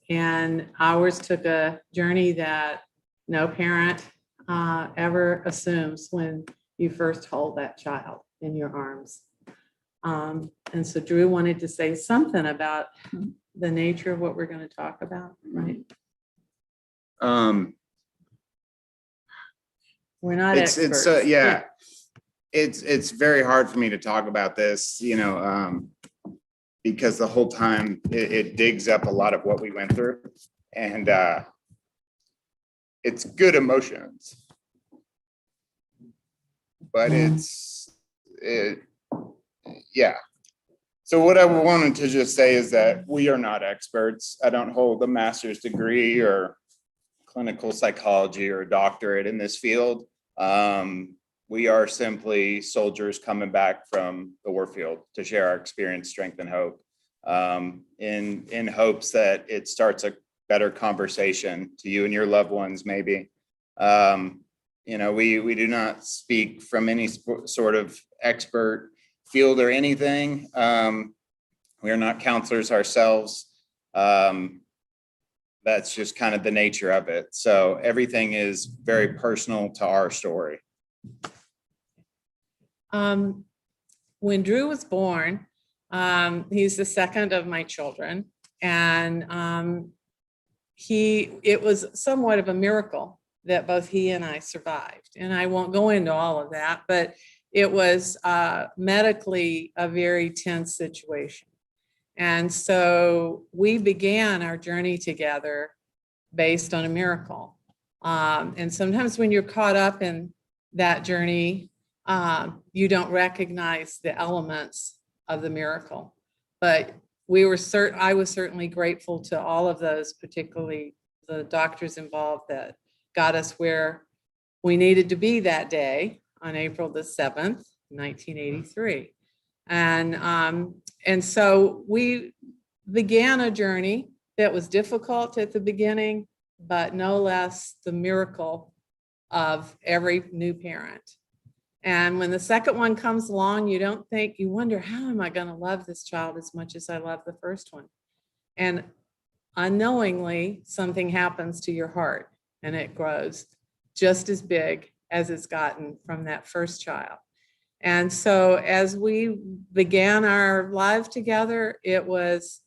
And ours took a journey that no parent ever assumes when you first hold that child in your arms. And so Drew wanted to say something about the nature of what we're going to talk about, right? We're not experts. It's very hard for me to talk about this, because the whole time it digs up a lot of what we went through, and it's good emotions, but yeah. So what I wanted to just say is that we are not experts. I don't hold a master's degree or clinical psychology or a doctorate in this field. We are simply soldiers coming back from the warfield to share our experience, strength, and hope, in hopes that it starts a better conversation to you and your loved ones, maybe. We do not speak from any sort of expert field or anything. We are not counselors ourselves. That's just kind of the nature of it. So everything is very personal to our story. When Drew was born, he's the second of my children, and it was somewhat of a miracle that both he and I survived. And I won't go into all of that, but it was medically a very tense situation. And so we began our journey together based on a miracle. And sometimes when you're caught up in that journey, you don't recognize the elements of the miracle. But I was certainly grateful to all of those, particularly the doctors involved, that got us where we needed to be that day on April the 7th, 1983. And so we began a journey that was difficult at the beginning, but no less the miracle of every new parent. And when the second one comes along, you wonder, how am I going to love this child as much as I love the first one? And unknowingly, something happens to your heart and it grows just as big as it's gotten from that first child. And so as we began our life together, it was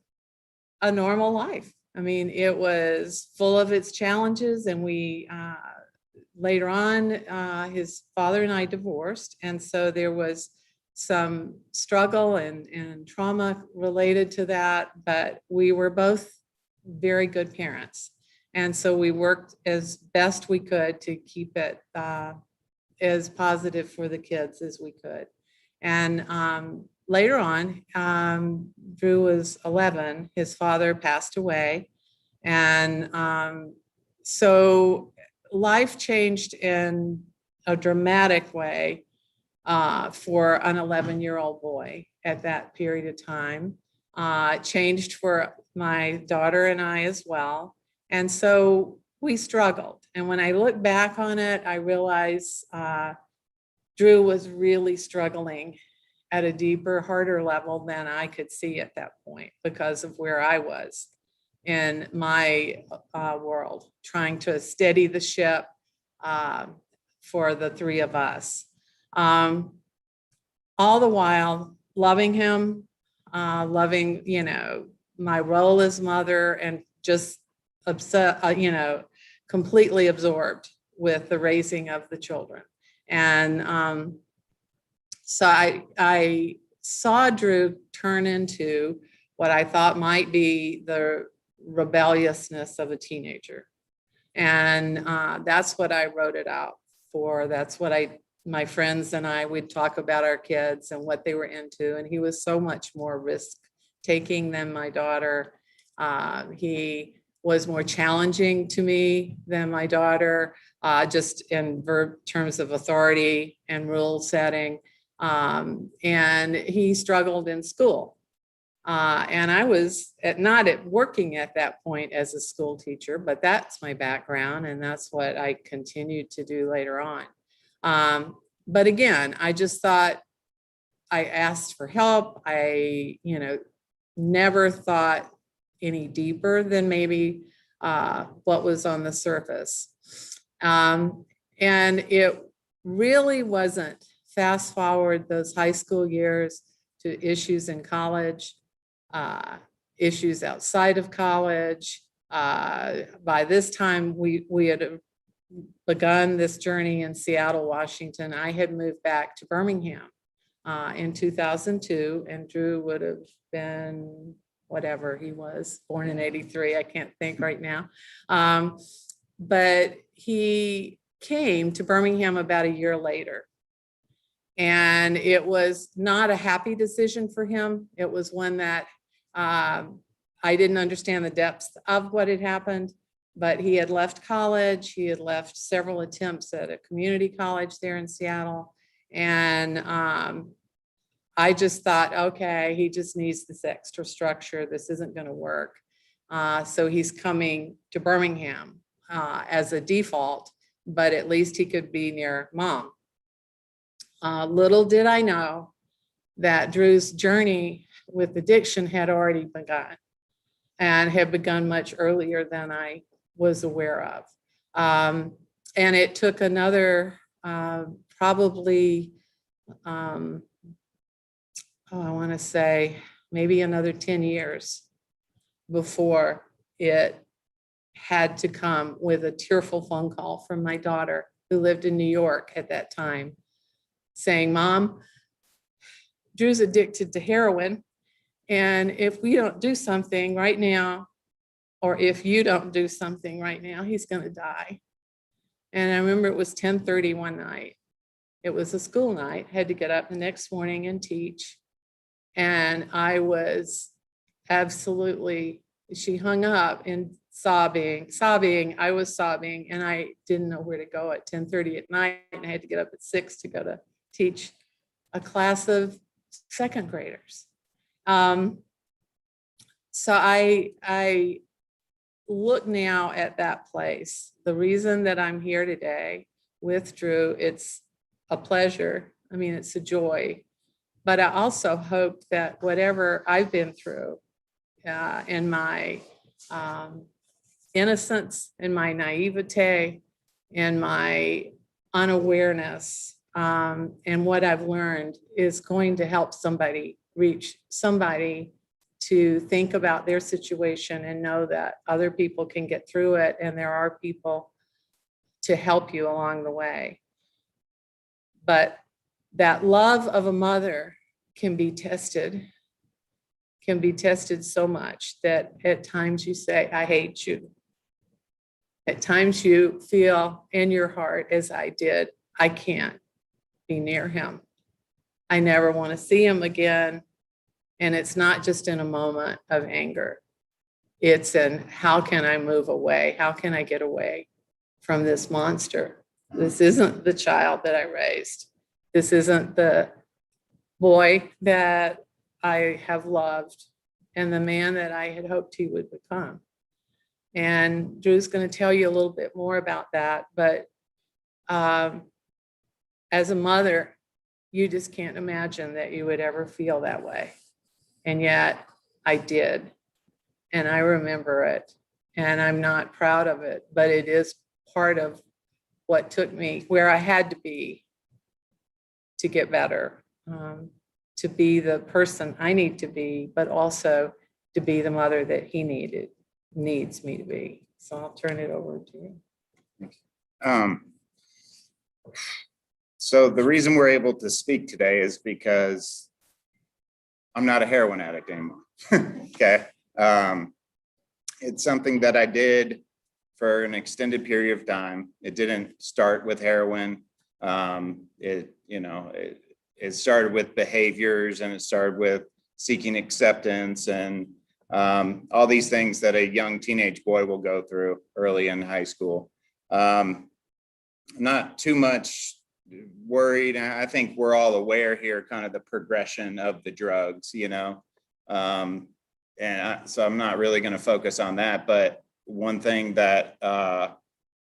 a normal life. I mean, it was full of its challenges, and we later on, his father and I divorced. And so there was some struggle and trauma related to that, but we were both very good parents. And so we worked as best we could to keep it as positive for the kids as we could. And later on, Drew was 11, his father passed away. And so life changed in a dramatic way for an 11-year-old boy at that period of time. It changed for my daughter and I as well. And so we struggled. And when I look back on it, I realize Drew was really struggling at a deeper, harder level than I could see at that point because of where I was in my world, trying to steady the ship for the three of us. All the while loving him, loving, my role as mother, and just completely absorbed with the raising of the children. And so I saw Drew turn into what I thought might be the rebelliousness of a teenager. And that's what I wrote it out for. That's what my friends and I would talk about our kids and what they were into. And he was so much more risk taking than my daughter. He was more challenging to me than my daughter, just in terms of authority and rule setting. And he struggled in school. And I was not working at that point as a school teacher, but that's my background, and that's what I continued to do later on. But again, I just thought, I asked for help. I, never thought any deeper than maybe what was on the surface. And it really wasn't, fast forward those high school years to issues in college, issues outside of college. By this time, we had begun this journey in Seattle, Washington. I had moved back to Birmingham in 2002, and Drew would have been whatever he was, born in 83. I can't think right now. But he came to Birmingham about a year later. And it was not a happy decision for him. It was one that I didn't understand the depths of what had happened, but he had left college. He had left several attempts at a community college there in Seattle. And I just thought, okay, he just needs this extra structure. This isn't going to work. So he's coming to Birmingham as a default, but at least he could be near mom. Little did I know that Drew's journey with addiction had already begun, and had begun much earlier than I was aware of. And it took another probably, I want to say maybe another 10 years before it had to come with a tearful phone call from my daughter, who lived in New York at that time, saying, Mom, Drew's addicted to heroin. And if we don't do something right now, or if you don't do something right now, he's going to die. And I remember it was 10:30 one night. It was a school night, had to get up the next morning and teach. And I was absolutely, she hung up and sobbing, I was sobbing, and I didn't know where to go at 10:30 at night. And I had to get up at 6 to go to teach a class of second graders. So I look now at that place. The reason that I'm here today with Drew, it's a pleasure. I mean, it's a joy. But I also hope that whatever I've been through in my innocence, in my naivete, in my unawareness, and what I've learned is going to help somebody reach somebody to think about their situation and know that other people can get through it, and there are people to help you along the way. But that love of a mother can be tested so much that at times you say, I hate you. At times you feel in your heart, as I did, I can't be near him. I never want to see him again. And it's not just in a moment of anger. It's in, how can I move away? How can I get away from this monster? This isn't the child that I raised. This isn't the boy that I have loved and the man that I had hoped he would become. And Drew's going to tell you a little bit more about that. But as a mother, you just can't imagine that you would ever feel that way. And yet I did. And I remember it. And I'm not proud of it, but it is part of what took me where I had to be to get better, to be the person I need to be, but also to be the mother that he needs me to be. So I'll turn it over to you. So the reason we're able to speak today is because I'm not a heroin addict anymore. Okay. It's something that I did for an extended period of time. It didn't start with heroin. It started with behaviors, and it started with seeking acceptance and all these things that a young teenage boy will go through early in high school. Not too much worried. I think we're all aware here, kind of the progression of the drugs, so I'm not really going to focus on that. But one thing that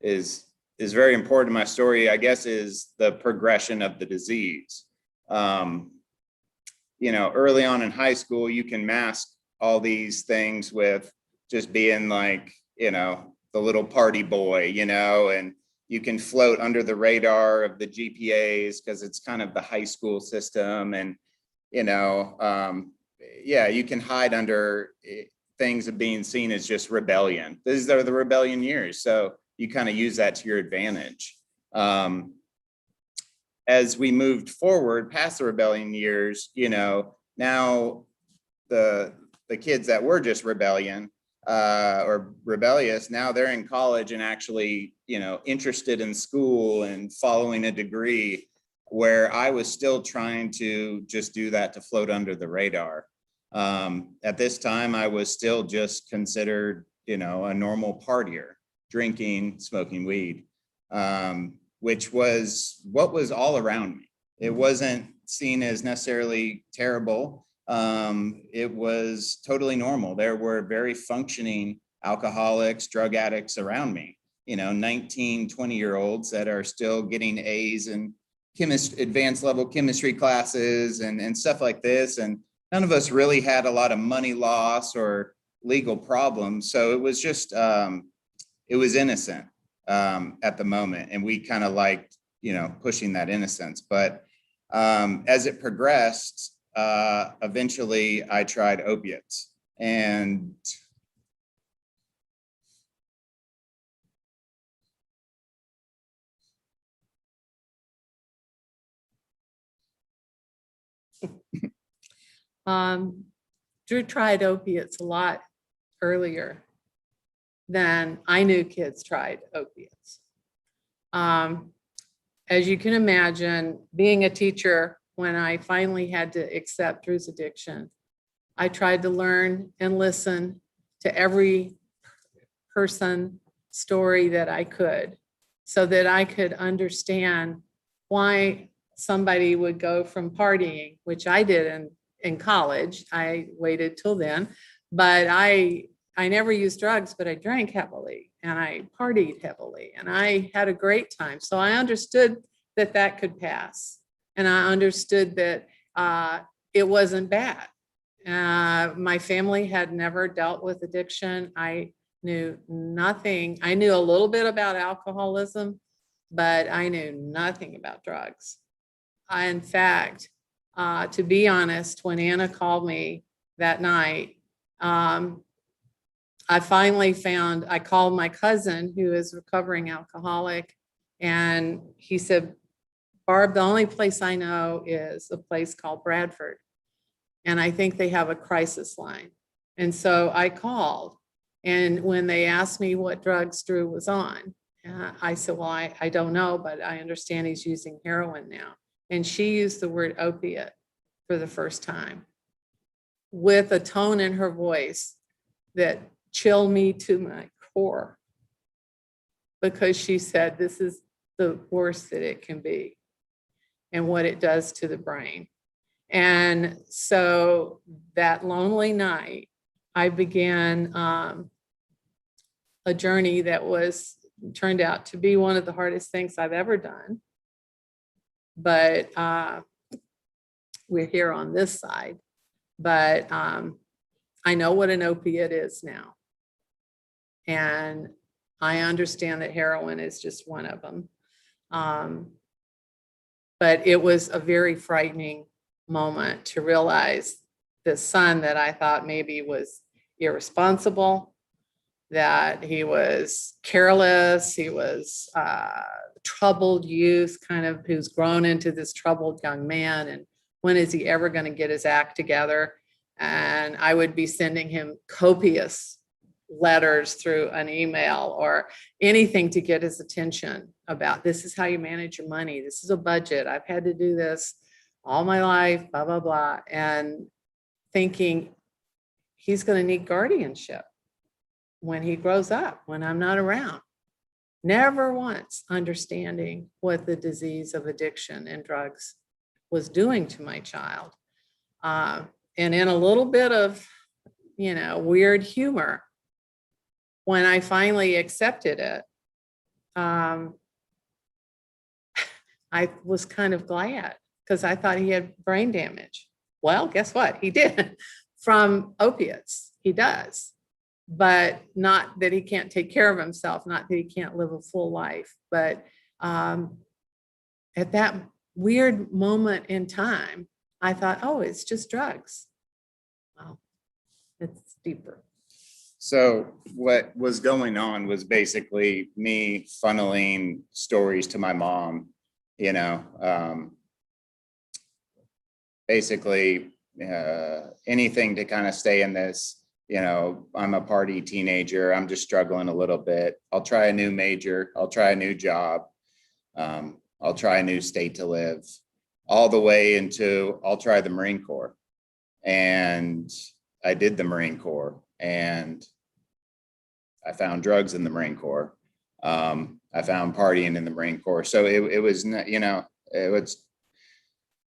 is very important to my story, I guess, is the progression of the disease. Early on in high school, you can mask all these things with just being like, the little party boy, and you can float under the radar of the GPAs because it's kind of the high school system. And, you can hide under things of being seen as just rebellion. These are the rebellion years. So you kind of use that to your advantage. As we moved forward past the rebellion years, now the kids that were just rebellion or rebellious, now they're in college and actually, interested in school and following a degree, where I was still trying to just do that to float under the radar. At this time, I was still just considered, a normal partier, drinking, smoking weed, which was what was all around me. It wasn't seen as necessarily terrible. It was totally normal. There were very functioning alcoholics, drug addicts around me, 19, 20-year-olds that are still getting A's in advanced level chemistry classes and stuff like this. And none of us really had a lot of money loss or legal problems. So it was just, it was innocent at the moment. And we kind of liked, pushing that innocence. But as it progressed, eventually I tried opiates. And Drew tried opiates a lot earlier than I knew kids tried opiates. As you can imagine, being a teacher, when I finally had to accept Drew's addiction, I tried to learn and listen to every person story that I could, so that I could understand why somebody would go from partying, which I did in college. I waited till then, but I never used drugs, but I drank heavily and I partied heavily and I had a great time. So I understood that could pass. And I understood that it wasn't bad. My family had never dealt with addiction. I knew nothing. I knew a little bit about alcoholism, but I knew nothing about drugs. In fact, to be honest, when Anna called me that night, I finally I called my cousin, who is a recovering alcoholic, and he said, Barb, the only place I know is a place called Bradford, and I think they have a crisis line. And so I called, and when they asked me what drugs Drew was on, I said, well, I don't know, but I understand he's using heroin now. And she used the word opiate for the first time with a tone in her voice that chilled me to my core, because she said, this is the worst that it can be and what it does to the brain. And so that lonely night, I began a journey that turned out to be one of the hardest things I've ever done. But we're here on this side. But I know what an opiate is now. And I understand that heroin is just one of them. But it was a very frightening moment to realize this son that I thought maybe was irresponsible, that he was careless, he was troubled youth, kind of, who's grown into this troubled young man. And when is he ever going to get his act together? And I would be sending him copious letters through an email or anything to get his attention about, this is how you manage your money. This is a budget. I've had to do this all my life, blah, blah, blah. And thinking he's going to need guardianship when he grows up, when I'm not around. Never once understanding what the disease of addiction and drugs was doing to my child. And in a little bit of, weird humor, when I finally accepted it, I was kind of glad, because I thought he had brain damage. Well, guess what? He did. From opiates, he does. but not that he can't take care of himself, not that he can't live a full life. But at that weird moment in time, I thought, oh, it's just drugs. Well, it's deeper. So what was going on was basically me funneling stories to my mom, you know, basically anything to kind of stay in this, you know, I'm a party teenager, I'm just struggling a little bit. I'll try a new major, I'll try a new job, I'll try a new state to live, all the way into I'll try the Marine Corps. And I did the Marine Corps, and I found drugs in the Marine Corps. I found partying in the Marine Corps. So it was, you know, it was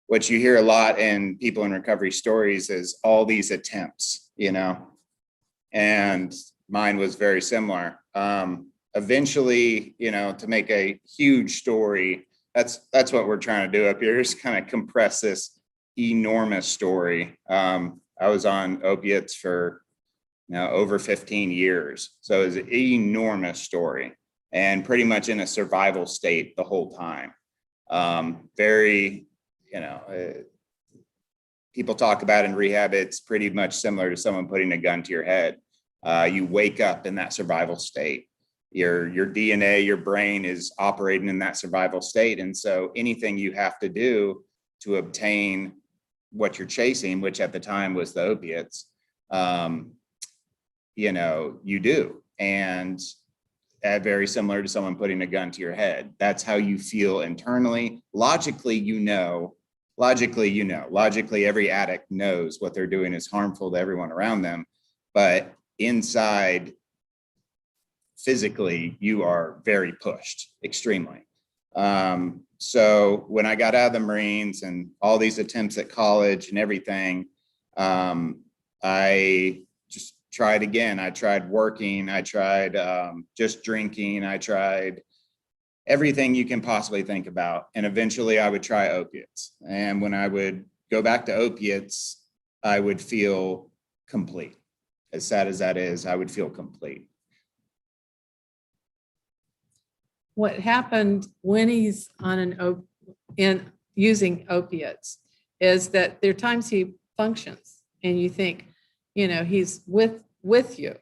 what you hear a lot in people in recovery stories is all these attempts, you know, and mine was very similar. Eventually, you know, to make a huge story, that's what we're trying to do up here, is kind of compress this enormous story. I was on opiates for over 15 years. So it's an enormous story, and pretty much in a survival state the whole time. Very, you know, people talk about in rehab, it's pretty much similar to someone putting a gun to your head. You wake up in that survival state. Your DNA, your brain is operating in that survival state. And so anything you have to do to obtain what you're chasing, which at the time was the opiates, you know, you do. And very similar to someone putting a gun to your head. That's how you feel internally. Logically, every addict knows what they're doing is harmful to everyone around them. But inside, physically, you are very pushed, extremely. So when I got out of the Marines and all these attempts at college and everything, I just tried again. I tried working. I tried just drinking. I tried everything you can possibly think about. And eventually I would try opiates. And when I would go back to opiates, I would feel complete. As sad as that is, I would feel complete. What happened when he's on using opiates is that there are times he functions and you think, you know, he's with you.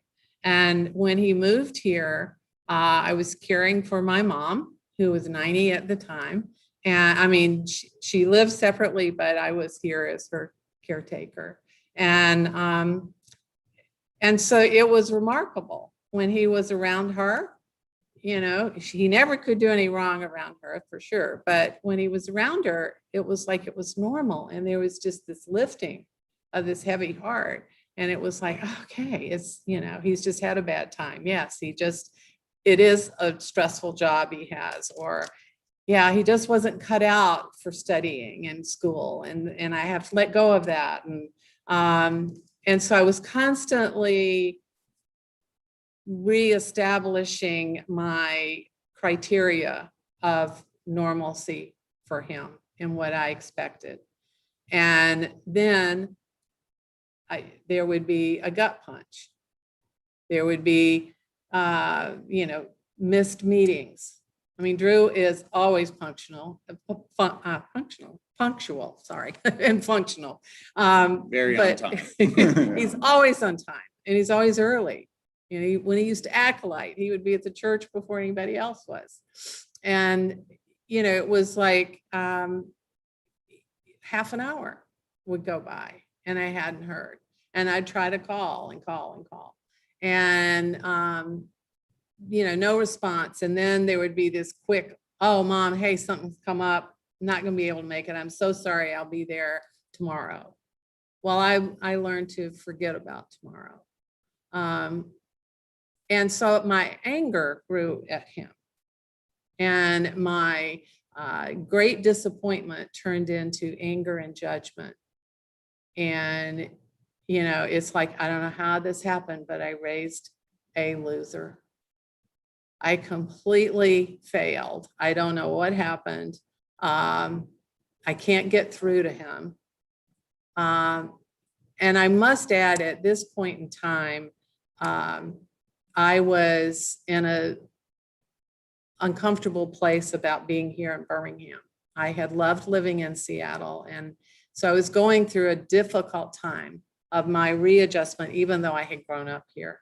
And when he moved here, I was caring for my mom, who was 90 at the time. And I mean, she lived separately, but I was here as her caretaker. And so it was remarkable when he was around her. You know, he never could do any wrong around her, for sure. But when he was around her, it was like it was normal. And there was just this lifting of this heavy heart. And it was like, okay, it's, you know, he's just had a bad time. Yes, it is a stressful job he has. Or, yeah, he just wasn't cut out for studying in school. And I have to let go of that. And so I was constantly reestablishing my criteria of normalcy for him and what I expected. And then there would be a gut punch. There would be, you know, missed meetings. I mean, Drew is always punctual, sorry, and functional. Very on time. He's always on time, and he's always early. You know, when he used to acolyte, he would be at the church before anybody else was. And, you know, it was like half an hour would go by and I hadn't heard. And I'd try to call and call and call. And, you know, no response. And then there would be this quick, oh, Mom, hey, something's come up. I'm not going to be able to make it. I'm so sorry. I'll be there tomorrow. Well, I learned to forget about tomorrow. And so my anger grew at him, and my great disappointment turned into anger and judgment. And, you know, it's like, I don't know how this happened, but I raised a loser. I completely failed. I don't know what happened. I can't get through to him. And I must add, at this point in time, I was in a uncomfortable place about being here in Birmingham. I had loved living in Seattle. And so I was going through a difficult time of my readjustment, even though I had grown up here.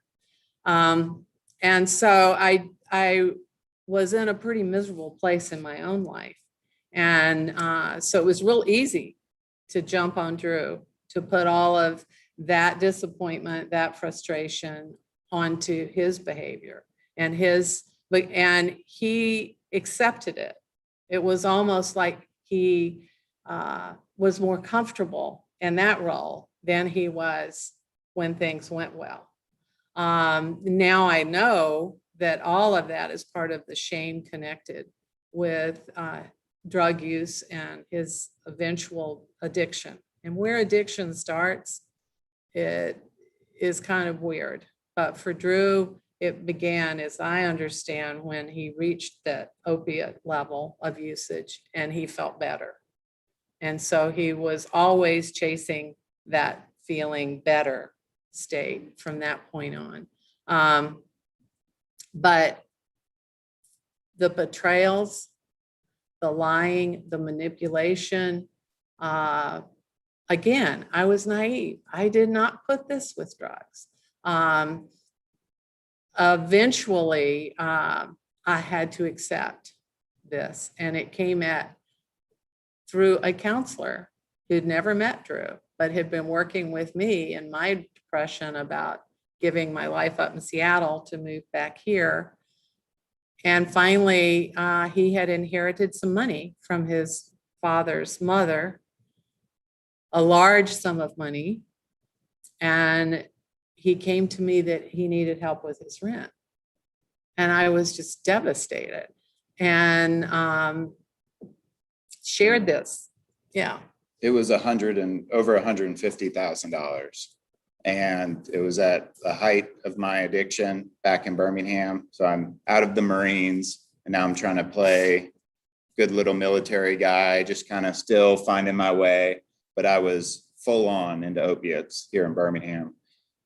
And so I was in a pretty miserable place in my own life. And so it was real easy to jump on Drew, to put all of that disappointment, that frustration onto his behavior and he accepted it. It was almost like he was more comfortable in that role than he was when things went well. Now I know that all of that is part of the shame connected with drug use and his eventual addiction. And where addiction starts, it is kind of weird. But for Drew, it began, as I understand, when he reached that opiate level of usage and he felt better. And so he was always chasing that feeling better state from that point on. But the betrayals, the lying, the manipulation, again, I was naive. I did not put this with drugs. Eventually, I had to accept this, and it came through a counselor who'd never met Drew, but had been working with me in my depression about giving my life up in Seattle to move back here. And finally, he had inherited some money from his father's mother, a large sum of money. And he came to me that he needed help with his rent. And I was just devastated and shared this. Yeah. It was over $150,000. And it was at the height of my addiction back in Birmingham. So I'm out of the Marines and now I'm trying to play good little military guy, just kind of still finding my way. But I was full on into opiates here in Birmingham.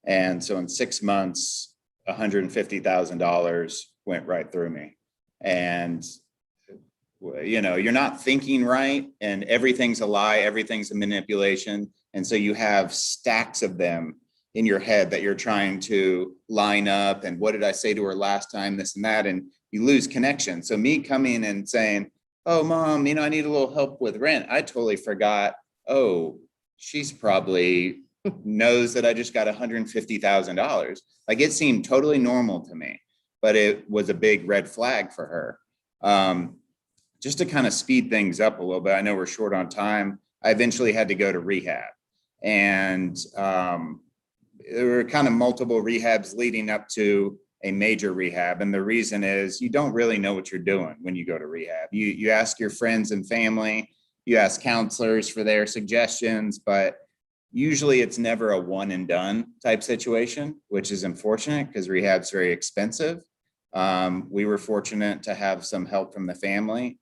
And so in 6 months, $150,000 went right through me. And, you know, you're not thinking right and everything's a lie, everything's a manipulation. And so you have stacks of them in your head that you're trying to line up. And what did I say to her last time, this and that, and you lose connection. So me coming and saying, oh, Mom, you know, I need a little help with rent. I totally forgot, oh, she's probably knows that I just got $150,000. Like it seemed totally normal to me, but it was a big red flag for her. Just to kind of speed things up a little bit, I know we're short on time. I eventually had to go to rehab, and there were kind of multiple rehabs leading up to a major rehab. And the reason is you don't really know what you're doing when you go to rehab. You ask your friends and family, you ask counselors for their suggestions, but usually it's never a one and done type situation, which is unfortunate because rehab's very expensive. We were fortunate to have some help from the family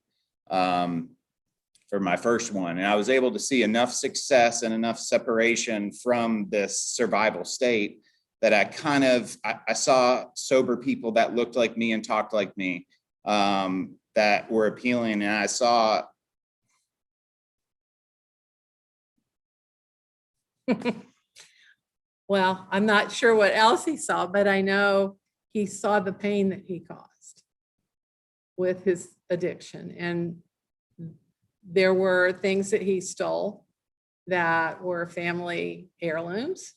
for my first one. And I was able to see enough success and enough separation from this survival state that I saw sober people that looked like me and talked like me, that were appealing. And I saw Well, I'm not sure what else he saw, but I know he saw the pain that he caused with his addiction. And there were things that he stole that were family heirlooms,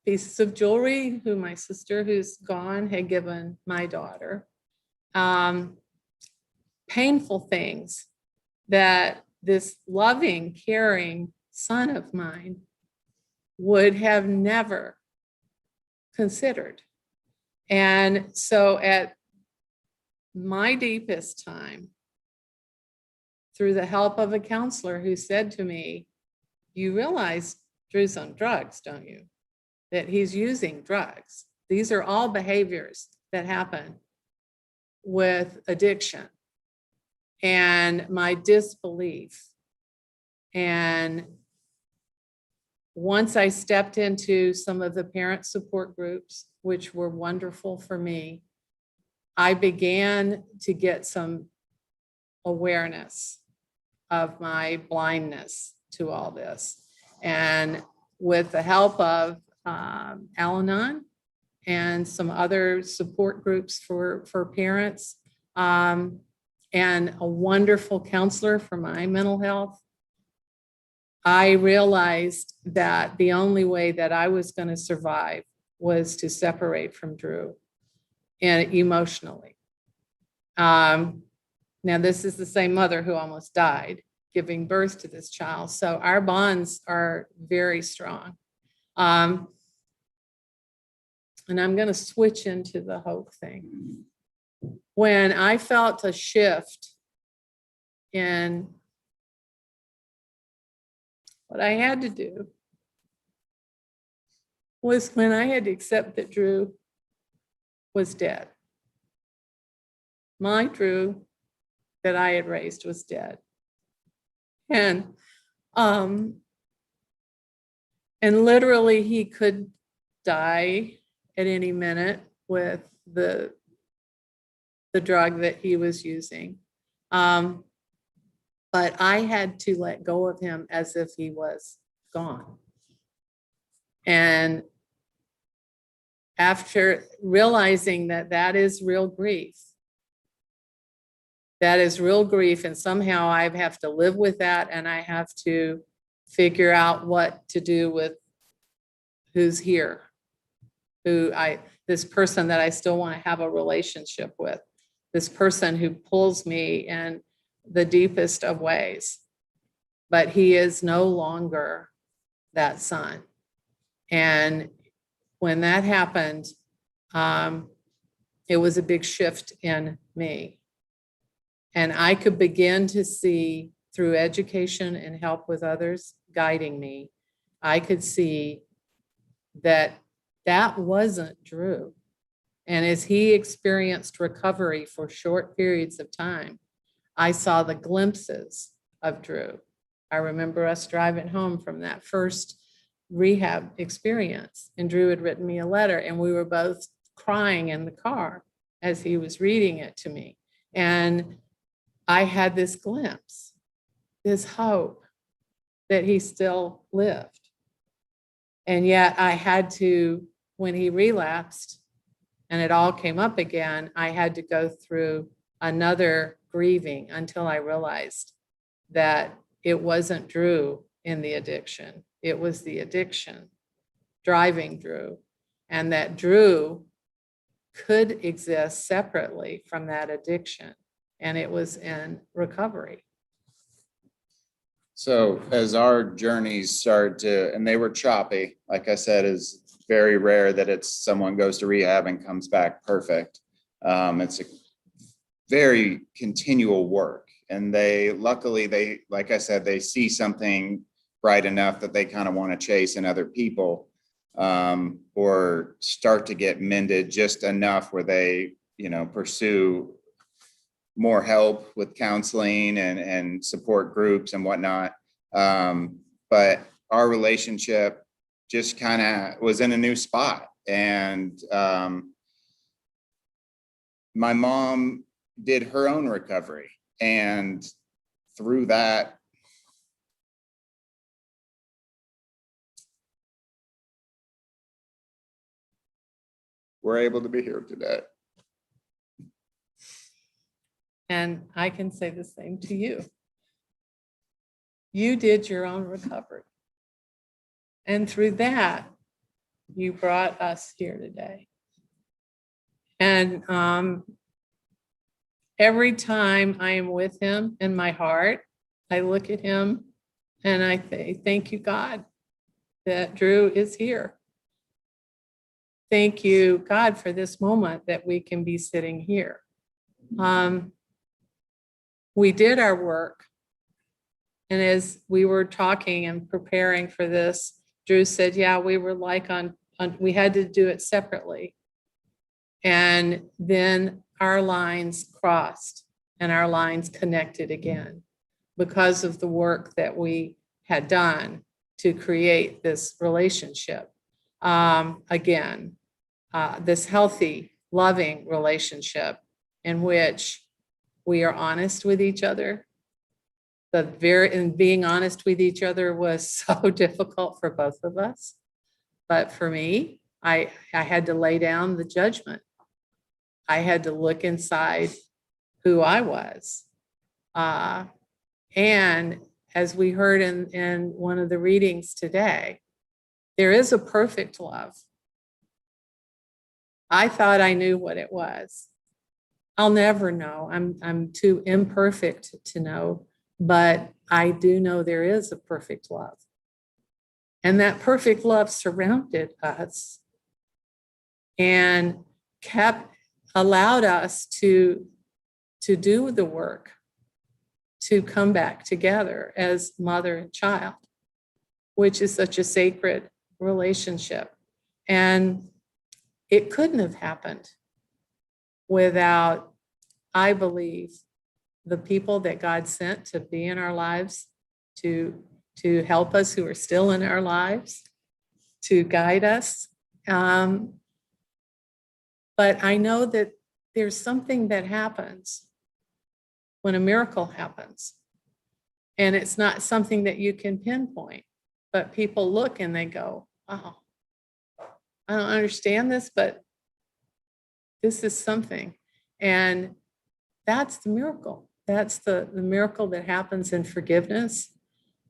pieces of jewelry who my sister, who's gone, had given my daughter, painful things that this loving, caring son of mine would have never considered. And so at my deepest time, through the help of a counselor who said to me, you realize Drew's on drugs, don't you? That he's using drugs. These are all behaviors that happen with addiction. And my disbelief and once I stepped into some of the parent support groups, which were wonderful for me, I began to get some awareness of my blindness to all this. And with the help of Al-Anon and some other support groups for parents, and a wonderful counselor for my mental health, I realized that the only way that I was going to survive was to separate from Drew and emotionally. Now, this is the same mother who almost died giving birth to this child. So our bonds are very strong. And I'm going to switch into the hope thing. When I felt a shift in what I had to do was when I had to accept that Drew was dead. My Drew that I had raised was dead. And literally he could die at any minute with the drug that he was using. But I had to let go of him as if he was gone. And after realizing that that is real grief, and somehow I have to live with that, and I have to figure out what to do with who's here, this person that I still want to have a relationship with, this person who pulls me in the deepest of ways, but he is no longer that son. And when that happened, it was a big shift in me. And I could begin to see through education and help with others guiding me, I could see that that wasn't Drew. And as he experienced recovery for short periods of time, I saw the glimpses of Drew. I remember us driving home from that first rehab experience, and Drew had written me a letter, and we were both crying in the car as he was reading it to me. And I had this glimpse, this hope that he still lived. And yet I had to, when he relapsed and it all came up again, I had to go through another grieving until I realized that it wasn't Drew in the addiction. It was the addiction driving Drew, and that Drew could exist separately from that addiction. And it was in recovery. So as our journeys started to, and they were choppy, like I said, is very rare that it's someone goes to rehab and comes back perfect. It's a very continual work. And luckily, like I said, they see something bright enough that they kind of want to chase in other people, or start to get mended just enough where they, pursue more help with counseling and support groups and whatnot. But our relationship just kind of was in a new spot. And my mom did her own recovery. And through that, we're able to be here today. And I can say the same to you. You did your own recovery. And through that, you brought us here today. And every time I am with him in my heart, I look at him and I say, thank you, God, that Drew is here. Thank you, God, for this moment that we can be sitting here. We did our work. And as we were talking and preparing for this, Drew said, yeah, we were like we had to do it separately. And then our lines crossed and our lines connected again because of the work that we had done to create this relationship. Again, this healthy, loving relationship in which we are honest with each other. And being honest with each other was so difficult for both of us. But for me, I had to lay down the judgment. I had to look inside who I was. And as we heard in one of the readings today, there is a perfect love. I thought I knew what it was. I'll never know. I'm too imperfect to know, but I do know there is a perfect love. And that perfect love surrounded us and allowed us to do the work, to come back together as mother and child, which is such a sacred relationship. And it couldn't have happened without, I believe, the people that God sent to be in our lives, to help us who are still in our lives, to guide us. But I know that there's something that happens when a miracle happens. And it's not something that you can pinpoint, but people look and they go, oh, I don't understand this, but this is something. And that's the miracle. That's the miracle that happens in forgiveness.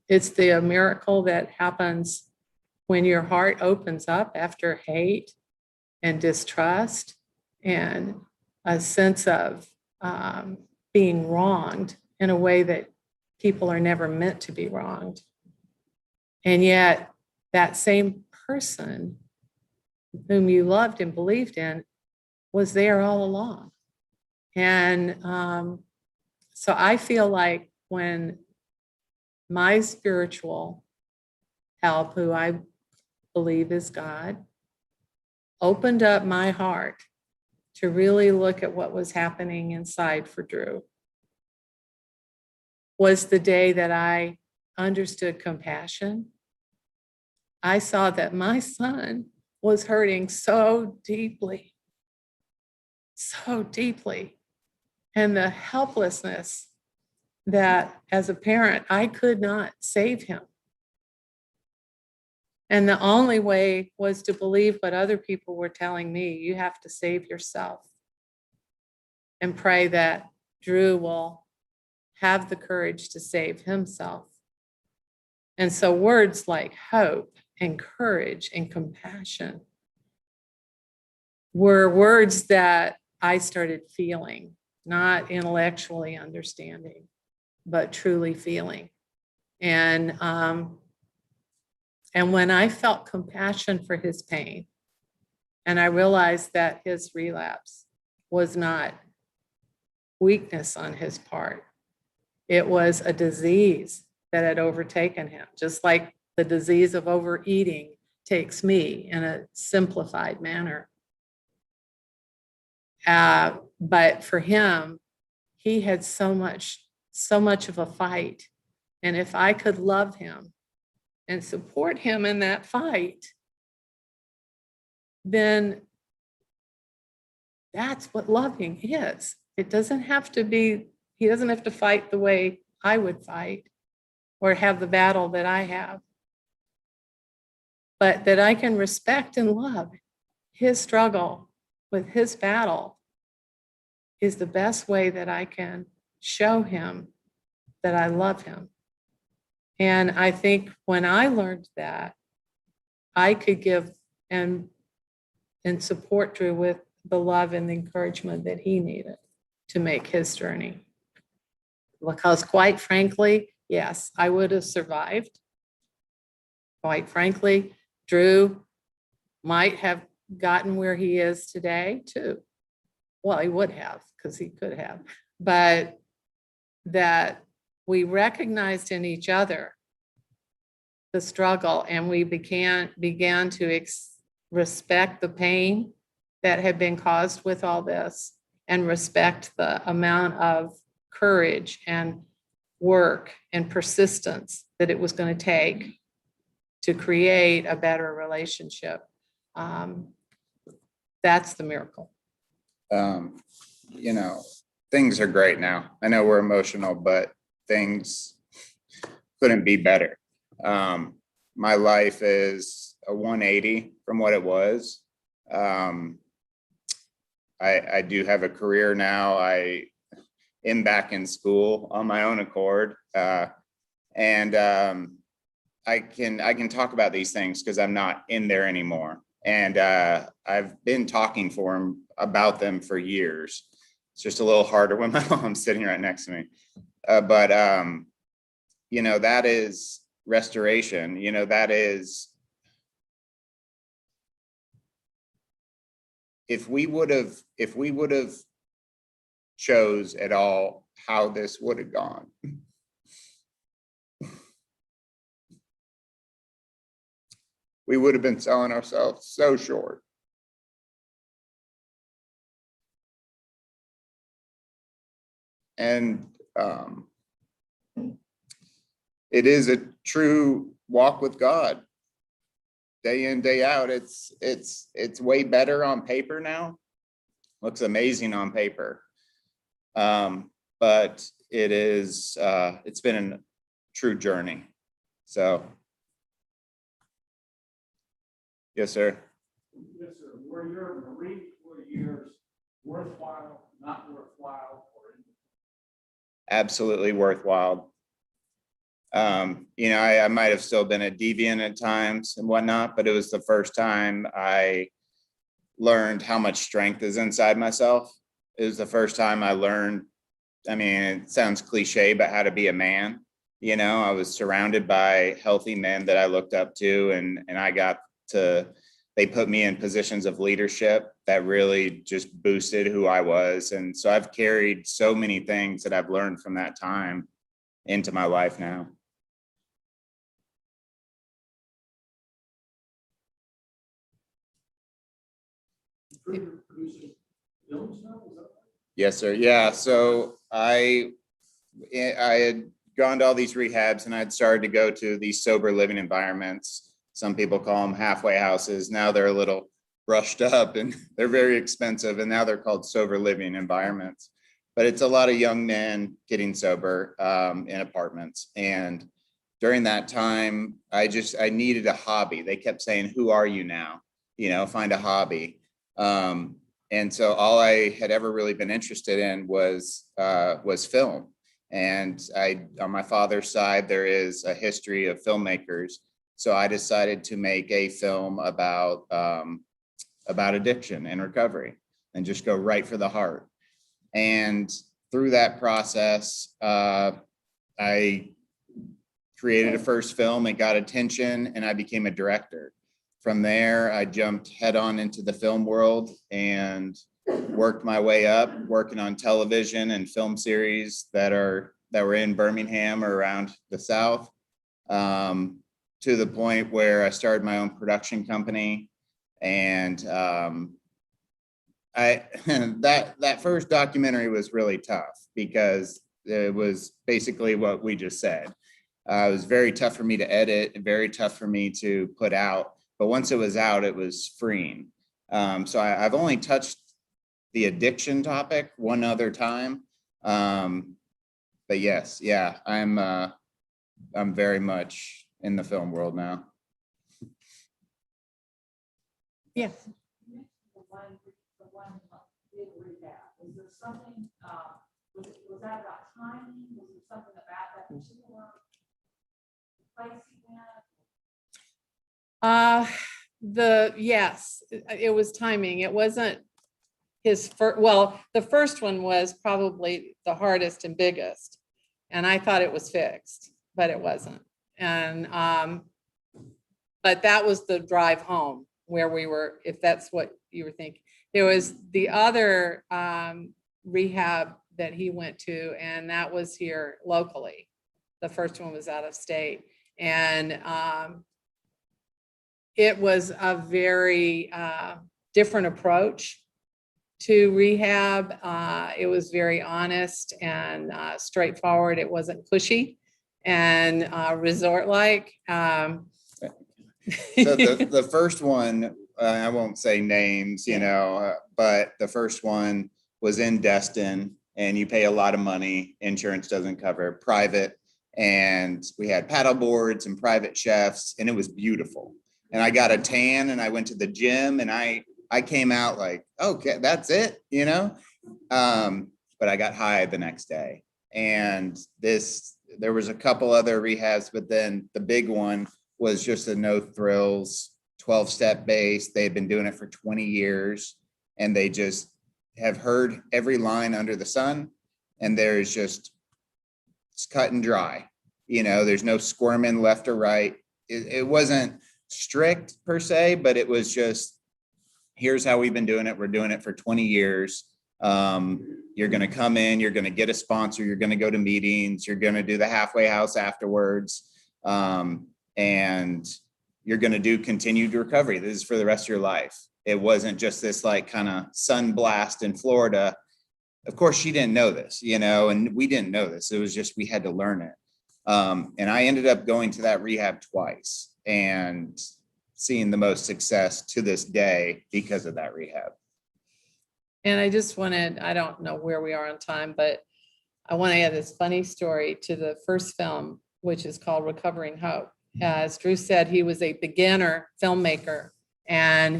It's the miracle that happens when your heart opens up after hate and distrust and a sense of being wronged in a way that people are never meant to be wronged. And yet that same person whom you loved and believed in was there all along. And so I feel like when my spiritual help, who I believe is God, opened up my heart to really look at what was happening inside for Drew, was the day that I understood compassion. I saw that my son was hurting so deeply. And the helplessness that as a parent, I could not save him. And the only way was to believe what other people were telling me. You have to save yourself. And pray that Drew will have the courage to save himself. And so words like hope and courage and compassion were words that I started feeling, not intellectually understanding, but truly feeling. And when I felt compassion for his pain, and I realized that his relapse was not weakness on his part, it was a disease that had overtaken him, just like the disease of overeating takes me in a simplified manner. But for him, he had so much of a fight. And if I could love him and support him in that fight, then that's what loving is. It doesn't have to be, he doesn't have to fight the way I would fight or have the battle that I have, but that I can respect and love his struggle with his battle is the best way that I can show him that I love him. And I think when I learned that, I could give and support Drew with the love and the encouragement that he needed to make his journey. Because quite frankly, yes, I would have survived. Quite frankly, Drew might have gotten where he is today too. Well, he would have, because he could have, but that we recognized in each other the struggle, and we began to respect the pain that had been caused with all this, and respect the amount of courage and work and persistence that it was going to take to create a better relationship. That's the miracle. You know, things are great now. I know we're emotional, but things couldn't be better. My life is a 180 from what it was. I do have a career now. I am back in school on my own accord. And I can talk about these things because I'm not in there anymore. And I've been talking about them for years. It's just a little harder when my mom's sitting right next to me. But you know, that is restoration. You know, that is, if we would have chose at all how this would have gone, we would have been selling ourselves so short. And it is a true walk with God. Day in, day out. It's way better on paper now. Looks amazing on paper. But it is, it's been a true journey. So. Yes, sir. Yes, sir. Were your Marine Corps years worthwhile, not worthwhile, or Absolutely worthwhile. You know, I might have still been a deviant at times and whatnot, but it was the first time I learned how much strength is inside myself. It was the first time I learned, I mean, it sounds cliche, but how to be a man. You know, I was surrounded by healthy men that I looked up to, and I got to, they put me in positions of leadership that really just boosted who I was. And so I've carried so many things that I've learned from that time into my life now. producing films now? Is that right? Yes, sir. Yeah. So I had gone to all these rehabs, and I'd started to go to these sober living environments. Some people call them halfway houses. Now they're a little brushed up and they're very expensive. And now they're called sober living environments. But it's a lot of young men getting sober in apartments. And during that time, I needed a hobby. They kept saying, "Who are you now? You know, find a hobby." And so all I had ever really been interested in was film. And on my father's side, there is a history of filmmakers. So I decided to make a film about addiction and recovery, and just go right for the heart. And through that process, I created a first film. It got attention, and I became a director. From there, I jumped head on into the film world and worked my way up, working on television and film series that were in Birmingham or around the South, to the point where I started my own production company. And that first documentary was really tough because it was basically what we just said. It was very tough for me to edit and very tough for me to put out. But once it was out, it was freeing. So I've only touched the addiction topic one other time. But yes, yeah, I'm very much in the film world now. Yes. The one big rehab. Is there something, was that about timing? Was there something about that particular place you went? Yes, it was timing. It wasn't his first, well, the first one was probably the hardest and biggest. And I thought it was fixed, but it wasn't. And, but that was the drive home where we were, if that's what you were thinking. There was the other rehab that he went to, and that was here locally. The first one was out of state. And it was a very different approach to rehab. It was very honest and straightforward. It wasn't pushy and resort-like. So the first one, I won't say names, but the first one was in Destin, and you pay a lot of money. Insurance doesn't cover private. And we had paddle boards and private chefs, and it was beautiful. And I got a tan, and I went to the gym, and I came out like, okay, that's it, but I got high the next day. And there was a couple other rehabs, but then the big one was just a no thrills 12-step base. They had been doing it for 20 years, and they just have heard every line under the sun. And there's just, it's cut and dry. There's no squirming left or right. It wasn't strict per se, but it was just, here's how we've been doing it. We're doing it for 20 years. You're going to come in, you're going to get a sponsor, you're going to go to meetings, you're going to do the halfway house afterwards. And you're going to do continued recovery. This is for the rest of your life. It wasn't just this like kind of sun blast in Florida. Of course, she didn't know this, and we didn't know this. It was just, we had to learn it. And I ended up going to that rehab twice and seeing the most success to this day because of that rehab. And I just wanted, I don't know where we are on time, but I want to add this funny story to the first film, which is called Recovering Hope. As Drew said, he was a beginner filmmaker, and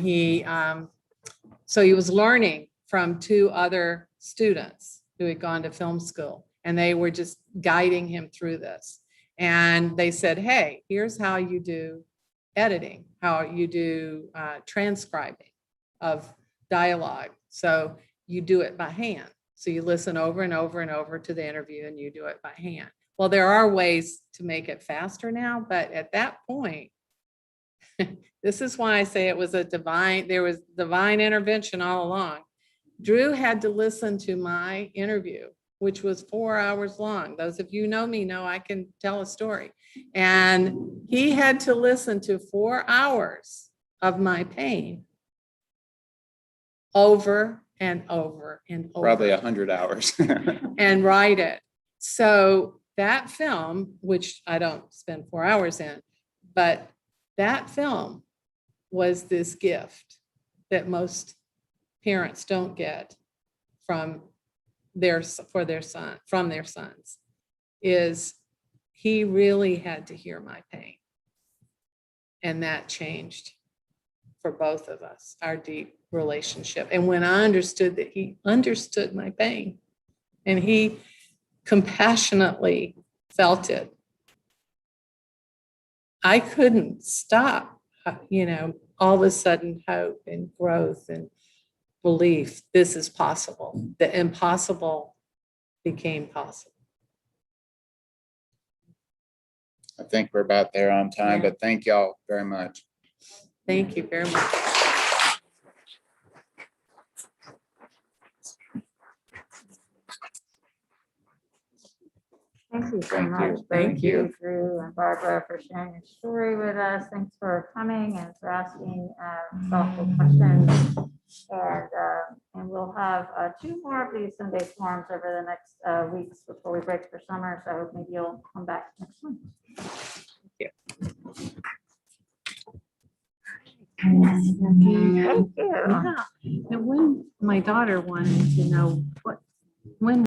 so he was learning from two other students who had gone to film school, and they were just guiding him through this. And they said, hey, here's how you do editing, how you do transcribing of dialogue. So you do it by hand. So you listen over and over and over to the interview, and you do it by hand. Well, there are ways to make it faster now, but at that point, this is why I say it was there was divine intervention all along. Drew had to listen to my interview, which was 4 hours long. Those of you who know me know I can tell a story. And he had to listen to 4 hours of my pain over and over and over. Probably 100 hours. And write it. So that film, which I don't spend 4 hours in, but that film was this gift that most parents don't get from their sons, is he really had to hear my pain. And that changed for both of us, our deep relationship. And when I understood that he understood my pain and he compassionately felt it, I couldn't stop, all of a sudden hope and growth and belief, this is possible. The impossible became possible. I think we're about there on time, Yeah. but thank y'all very much. Thank you very much. Thank you so much. Thank you. Drew and Barbara, for sharing your story with us. Thanks for coming and for asking thoughtful questions. And we'll have 2 more of these Sunday forums over the next weeks before we break for summer. So maybe you'll come back next month. you. Thank you. Yeah. And when my daughter wanted to know when